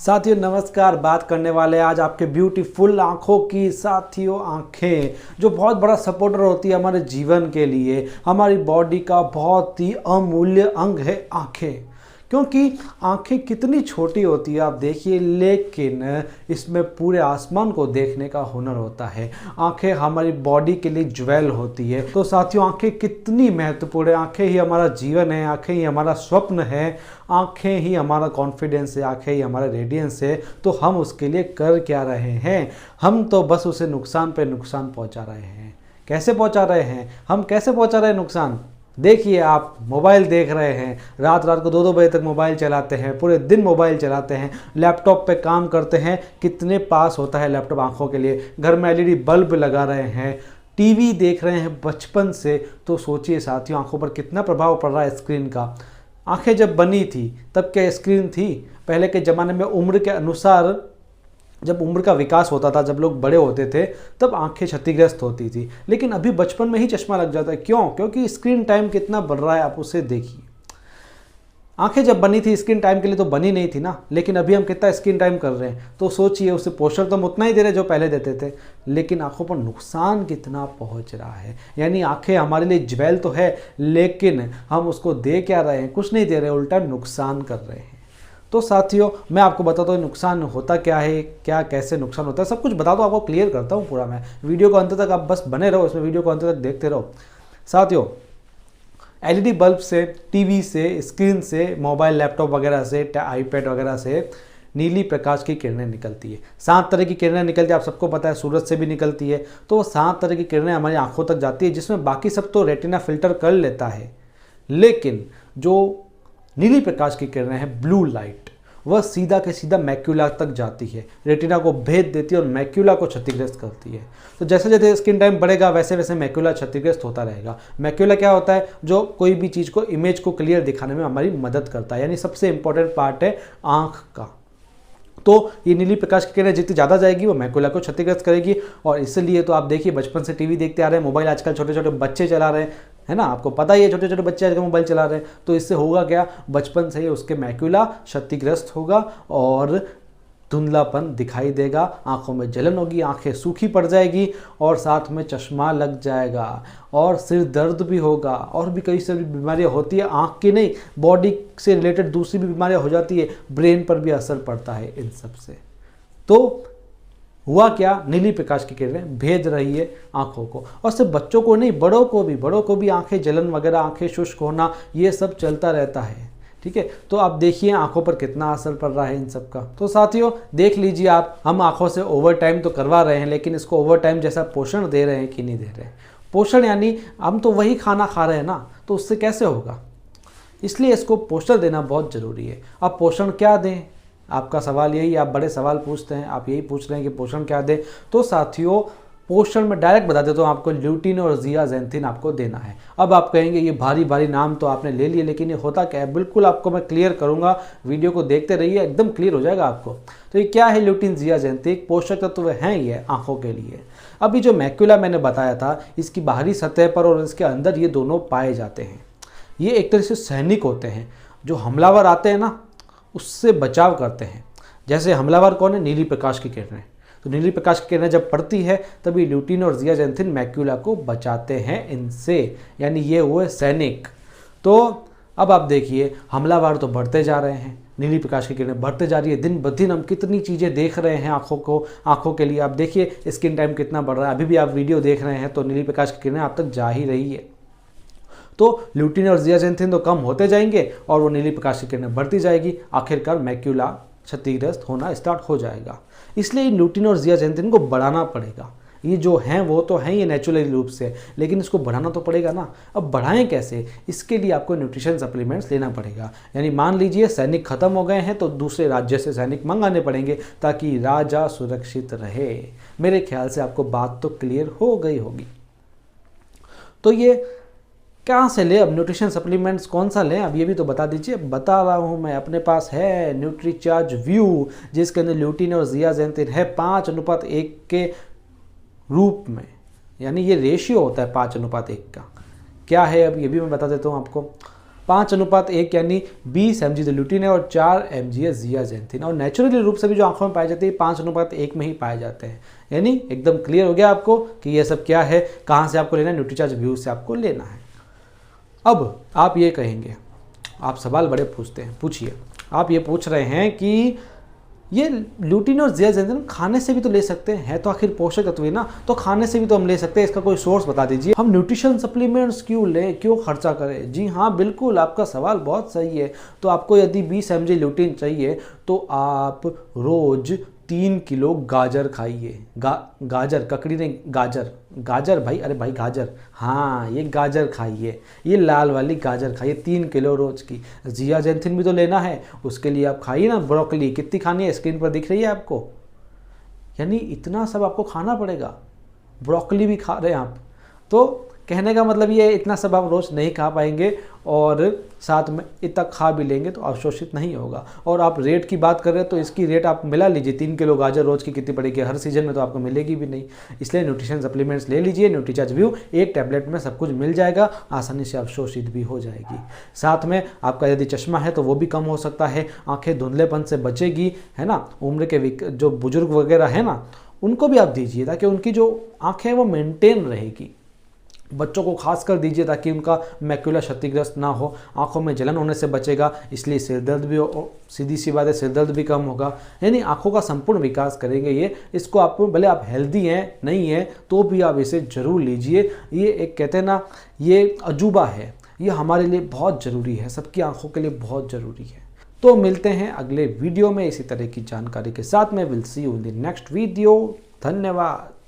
साथियों नमस्कार। बात करने वाले आज आपके ब्यूटीफुल आँखों की। साथियों आँखें जो बहुत बड़ा सपोर्टर होती है हमारे जीवन के लिए, हमारी बॉडी का बहुत ही अमूल्य अंग है आँखें। क्योंकि आँखें कितनी छोटी होती है आप देखिए, लेकिन इसमें पूरे आसमान को देखने का हुनर होता है। आँखें हमारी बॉडी के लिए ज्वेल होती है। तो साथियों आँखें कितनी महत्वपूर्ण है। आँखें ही हमारा जीवन है, आँखें ही हमारा स्वप्न है, आँखें ही हमारा कॉन्फिडेंस है, आँखें ही हमारा रेडियंस है। तो हम उसके लिए कर क्या रहे हैं? हम तो बस उसे नुकसान पे नुकसान पहुंचा रहे हैं। कैसे पहुंचा रहे हैं? हम कैसे पहुंचा रहे हैं नुकसान? देखिए, आप मोबाइल देख रहे हैं, रात रात को 2-2 बजे तक मोबाइल चलाते हैं, पूरे दिन मोबाइल चलाते हैं, लैपटॉप पे काम करते हैं। कितने पास होता है लैपटॉप आंखों के लिए। घर में एलईडी बल्ब लगा रहे हैं, टीवी देख रहे हैं बचपन से। तो सोचिए साथियों, आंखों पर कितना प्रभाव पड़ रहा है स्क्रीन का। आंखें जब बनी थी तब क्या स्क्रीन थी? पहले के ज़माने में उम्र के अनुसार, जब उम्र का विकास होता था, जब लोग बड़े होते थे, तब आंखें क्षतिग्रस्त होती थी। लेकिन अभी बचपन में ही चश्मा लग जाता है। क्यों? क्योंकि स्क्रीन टाइम कितना बढ़ रहा है, आप उसे देखिए। आंखें जब बनी थी स्क्रीन टाइम के लिए तो बनी नहीं थी ना, लेकिन अभी हम कितना स्क्रीन टाइम कर रहे हैं। तो सोचिए, उसे पोषण तो हम उतना ही दे रहे जो पहले देते थे, लेकिन आंखों पर नुकसान कितना पहुंच रहा है। यानी आंखें हमारे लिए ज्वेल तो है, लेकिन हम उसको दे क्या रहे हैं? कुछ नहीं दे रहे, उल्टा नुकसान कर रहे हैं। तो साथियों मैं आपको बताता हूँ नुकसान होता क्या है, क्या कैसे नुकसान होता है, सब कुछ बता दो, आपको क्लियर करता हूँ पूरा मैं। वीडियो को अंत तक आप बस बने रहो, इसमें वीडियो को अंत तक देखते रहो। साथियों एलईडी बल्ब से, टीवी से, स्क्रीन से, मोबाइल लैपटॉप वगैरह से, आईपैड वगैरह से नीली प्रकाश की किरणें निकलती है। 7 तरह की किरणें निकलती है, आप सबको पता है। सूरज से भी निकलती है। तो 7 तरह की किरणें हमारी आंखों तक जाती है, जिसमें बाकी सब तो रेटिना फिल्टर कर लेता है, लेकिन जो नीली प्रकाश की किरणें हैं, ब्लू लाइट, वह सीधा के सीधा मैक्यूला तक जाती है, रेटिना को भेद देती है और मैक्यूला को क्षतिग्रस्त करती है। तो जैसे जैसे स्क्रीन टाइम बढ़ेगा वैसे वैसे मैक्यूला क्षतिग्रस्त होता रहेगा। मैक्यूला क्या होता है? जो कोई भी चीज़ को, इमेज को क्लियर दिखाने में हमारी मदद करता है, यानी सबसे इंपॉर्टेंट पार्ट है आँख का। तो ये नीली प्रकाश की किरणें जितनी ज़्यादा जाएगी वो मैक्यूला को क्षतिग्रस्त करेगी। और इसलिए तो आप देखिए, बचपन से टीवी देखते आ रहे हैं, मोबाइल आजकल छोटे छोटे बच्चे चला रहे हैं, है ना? आपको पता ही है, छोटे छोटे बच्चे आजकल मोबाइल चला रहे हैं। तो इससे होगा क्या? बचपन से ही उसके मैक्यूला क्षतिग्रस्त होगा और धुंधलापन दिखाई देगा, आंखों में जलन होगी, आंखें सूखी पड़ जाएगी और साथ में चश्मा लग जाएगा और सिर दर्द भी होगा। और भी कई सारी बीमारियां होती है, आंख की नहीं, बॉडी से रिलेटेड दूसरी भी बीमारियां हो जाती है, ब्रेन पर भी असर पड़ता है इन सब से। तो हुआ क्या? नीली प्रकाश की किरणें भेद रही है आंखों को, और सिर्फ बच्चों को नहीं, बड़ों को भी आंखें जलन वगैरह, आंखें शुष्क होना, ये सब चलता रहता है। ठीक है, तो आप देखिए आंखों पर कितना असर पड़ रहा है इन सब का। तो साथियों देख लीजिए आप, हम आंखों से ओवर टाइम तो करवा रहे हैं, लेकिन इसको ओवर टाइम जैसा पोषण दे रहे हैं कि नहीं दे रहे हैं? पोषण यानी हम तो वही खाना खा रहे हैं ना, तो उससे कैसे होगा? इसलिए इसको पोषण देना बहुत ज़रूरी है। अब पोषण क्या दें? आपका सवाल यही, आप बड़े सवाल पूछते हैं, आप यही पूछ रहे हैं कि पोषण क्या दें। तो साथियों पोषण में डायरेक्ट बता देता हूँ आपको, ल्यूटिन और ज़ियाज़ैंथिन आपको देना है। अब आप कहेंगे ये भारी भारी नाम तो आपने ले लिए, लेकिन ये होता क्या है? बिल्कुल आपको मैं क्लियर करूँगा, वीडियो को देखते रहिए, एकदम क्लियर हो जाएगा आपको। तो ये क्या है? ल्यूटिन ज़ियाज़ैंथिन पोषक तत्व हैं ये आँखों के लिए। अभी जो मैक्यूला मैंने बताया था, इसकी बाहरी सतह पर और इसके अंदर ये दोनों पाए जाते हैं। ये एक तरह से सैनिक होते हैं, जो हमलावर आते हैं ना, उससे बचाव करते हैं। जैसे हमलावर कौन है? नीली प्रकाश की किरणें। तो नीली प्रकाश की किरणें जब पड़ती है तभी ल्यूटिन और ज़ियाज़ैंथिन मैक्यूला को बचाते हैं इनसे, यानी ये हुए सैनिक। तो अब आप देखिए, हमलावर तो बढ़ते जा रहे हैं, नीली प्रकाश की किरणें बढ़ते जा रही है, दिन ब दिन हम कितनी चीज़ें देख रहे हैं आँखों के लिए। आप देखिए स्क्रीन टाइम कितना बढ़ रहा है, अभी भी आप वीडियो देख रहे हैं तो नीली प्रकाश की किरणें आप तक जा ही रही है। तो ल्यूटिन और ज़ियाज़ैंथिन तो कम होते जाएंगे और वो नीली प्रकाश की किरणें बढ़ती जाएगी, आखिरकार मैक्यूला क्षतिग्रस्त होना स्टार्ट हो जाएगा। इसलिए ल्यूटिन और ज़ियाज़ैंथिन को बढ़ाना पड़ेगा। ये जो हैं वो तो हैं ये नेचुरल रूप से, लेकिन इसको बढ़ाना तो पड़ेगा ना। अब बढ़ाएं कैसे? इसके लिए आपको न्यूट्रिशन सप्लीमेंट्स लेना पड़ेगा। यानी मान लीजिए सैनिक खत्म हो गए हैं तो दूसरे राज्य से सैनिक मंगाने पड़ेंगे, ताकि राजा सुरक्षित रहे। मेरे ख्याल से आपको बात तो क्लियर हो गई होगी। तो ये कहाँ से ले? अब न्यूट्रिशन सप्लीमेंट्स कौन सा लें, अब ये भी तो बता दीजिए। बता रहा हूँ मैं, अपने पास है न्यूट्रीचार्ज व्यू, जिसके अंदर ल्यूटिन और ज़ियाज़ैंथिन है 5:1 के रूप में, यानी ये रेशियो होता है 5:1 का। क्या है अब ये भी मैं बता देता हूँ आपको। 5:1 यानी 20 mg ल्यूटिन है और 4 mg है जियाजेंथिन। और नेचुरली रूप से भी जो आंखों में पाए जाते हैं 5:1 में ही पाए जाते हैं। यानी एकदम क्लियर हो गया आपको कि ये सब क्या है, कहाँ से आपको लेना है, न्यूट्रीचार्ज व्यू से आपको लेना है। अब आप ये कहेंगे, आप सवाल बड़े पूछते हैं, पूछिए। आप ये पूछ रहे हैं कि ये ल्यूटिन और जियाजेंथिन खाने से भी तो ले सकते हैं, है तो आखिर पोषक तत्व ही ना, तो खाने से भी तो हम ले सकते हैं, इसका कोई सोर्स बता दीजिए। हम न्यूट्रिशन सप्लीमेंट्स क्यों लें, क्यों खर्चा करें? जी हाँ, बिल्कुल, आपका सवाल बहुत सही है। तो आपको यदि 20 mg ल्यूटिन चाहिए तो आप रोज 3 किलो गाजर खाइए। गाजर, ककड़ी नहीं, गाजर, गाजर भाई, अरे भाई गाजर, हाँ ये गाजर खाइए, ये लाल वाली गाजर खाइए 3 किलो रोज की। जियाजेंथिन भी तो लेना है, उसके लिए आप खाइए ना ब्रोकली, कितनी खानी है स्क्रीन पर दिख रही है आपको। यानी इतना सब आपको खाना पड़ेगा, ब्रोकली भी खा रहे हैं आप। तो कहने का मतलब ये इतना सब आप रोज़ नहीं खा पाएंगे और साथ में इतना खा भी लेंगे तो अवशोषित नहीं होगा। और आप रेट की बात कर रहे हैं तो इसकी रेट आप मिला लीजिए, 3 किलो गाजर रोज़ की कितनी पड़ेगी, हर सीजन में तो आपको मिलेगी भी नहीं। इसलिए न्यूट्रिशन सप्लीमेंट्स ले लीजिए, न्यूट्रीचार्ज व्यू, एक टैबलेट में सब कुछ मिल जाएगा, आसानी से अवशोषित भी हो जाएगी। साथ में आपका यदि चश्मा है तो वो भी कम हो सकता है, आँखें धुंधलेपन से बचेगी, है ना। उम्र के जो बुजुर्ग वगैरह है ना, उनको भी आप दीजिए ताकि उनकी जो आँखें हैं वो मेंटेन रहेगी। बच्चों को खास कर दीजिए ताकि उनका मैक्यूला क्षतिग्रस्त ना हो, आंखों में जलन होने से बचेगा, इसलिए सिरदर्द भी सीधी सी बात है, सिरदर्द भी कम होगा। यानी आंखों का संपूर्ण विकास करेंगे ये। इसको आपको, भले आप हेल्दी हैं नहीं हैं तो भी आप इसे जरूर लीजिए। ये एक कहते हैं ना, ये अजूबा है, ये हमारे लिए बहुत ज़रूरी है, सबकी आंखों के लिए बहुत ज़रूरी है। तो मिलते हैं अगले वीडियो में इसी तरह की जानकारी के साथ में। Will see you in the next video. धन्यवाद।